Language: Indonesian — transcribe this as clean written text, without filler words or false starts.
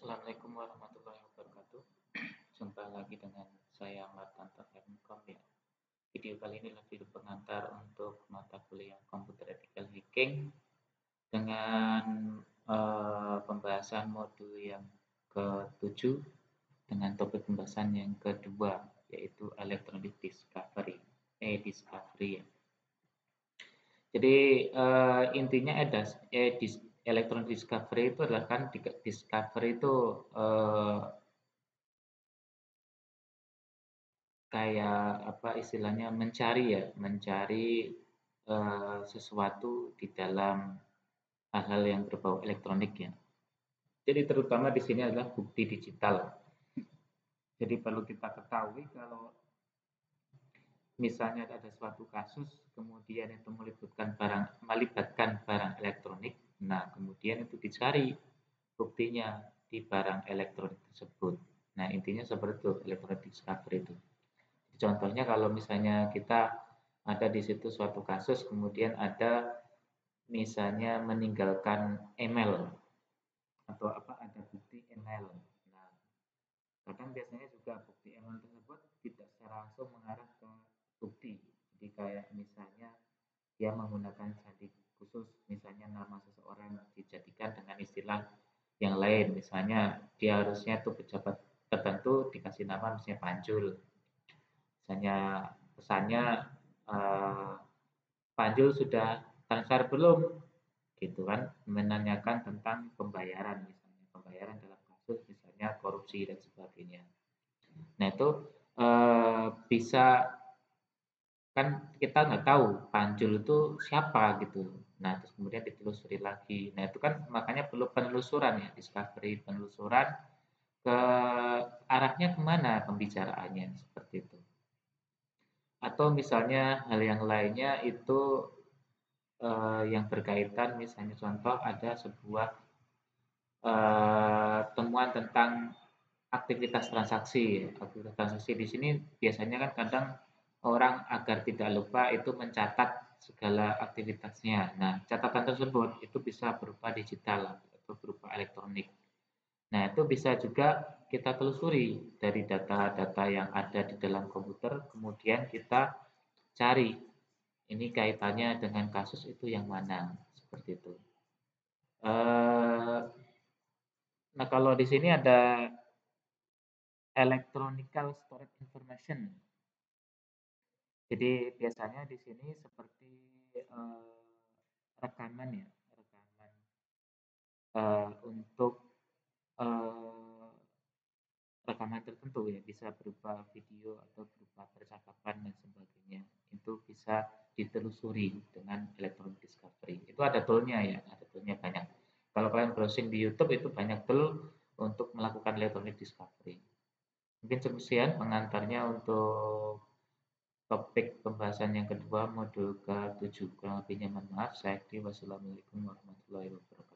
Assalamualaikum warahmatullahi wabarakatuh. Jumpa lagi dengan saya Martanto Hermkom ya. Video kali ini adalah video pengantar untuk mata kuliah Computer Ethical Hacking dengan pembahasan modul yang ke-7 dengan topik pembahasan yang kedua yaitu Electronic Discovery, e-discovery ya. Jadi intinya electronic discovery itu adalah kan discovery itu kayak apa istilahnya mencari sesuatu di dalam hal-hal yang berbau elektronik ya. Jadi terutama di sini adalah bukti digital. Jadi perlu kita ketahui kalau misalnya ada suatu kasus kemudian itu melibatkan barang elektronik, nah kemudian itu dicari buktinya di barang elektronik tersebut. Nah intinya seperti itu electronic discovery itu. Contohnya kalau misalnya kita ada di situ suatu kasus kemudian ada misalnya meninggalkan email atau ada bukti email. Nah, kadang biasanya juga bukti email tersebut tidak secara langsung mengarah ke bukti. Jadi kayak misalnya dia menggunakan sandi khusus, misalnya nama seseorang dijadikan dengan istilah yang lain. Misalnya dia harusnya tuh pejabat tertentu dikasih nama misalnya Panjul. Misalnya pesannya Panjul sudah transfer belum? Gitu kan, menanyakan tentang pembayaran misalnya, pembayaran dalam kasus misalnya korupsi dan sebagainya. Nah itu bisa kan kita nggak tahu Panjul itu siapa gitu. Nah terus kemudian ditelusuri lagi. Nah itu kan makanya perlu penelusuran ya, discovery penelusuran ke arahnya kemana pembicaraannya seperti itu. Atau misalnya hal yang lainnya itu yang berkaitan misalnya contoh ada sebuah temuan tentang aktivitas transaksi. Aktivitas transaksi di sini biasanya kan kadang orang agar tidak lupa itu mencatat segala aktivitasnya. Nah, catatan tersebut itu bisa berupa digital atau berupa elektronik. Nah, itu bisa juga kita telusuri dari data-data yang ada di dalam komputer, kemudian kita cari ini kaitannya dengan kasus itu yang mana, seperti itu. Nah, kalau di sini ada electronical storage information. Jadi biasanya di sini seperti rekaman ya, rekaman untuk uh, rekaman tertentu ya, bisa berupa video atau berupa percakapan dan sebagainya. Itu bisa ditelusuri dengan electronic discovery. Itu ada toolnya ya, ada toolnya banyak. Kalau kalian browsing di YouTube itu banyak tool untuk melakukan electronic discovery. Mungkin sekian pengantarnya untuk topik pembahasan yang kedua modul ke-7. Kurang lebihnya mohon maaf. Saya Wassalamualaikum warahmatullahi wabarakatuh.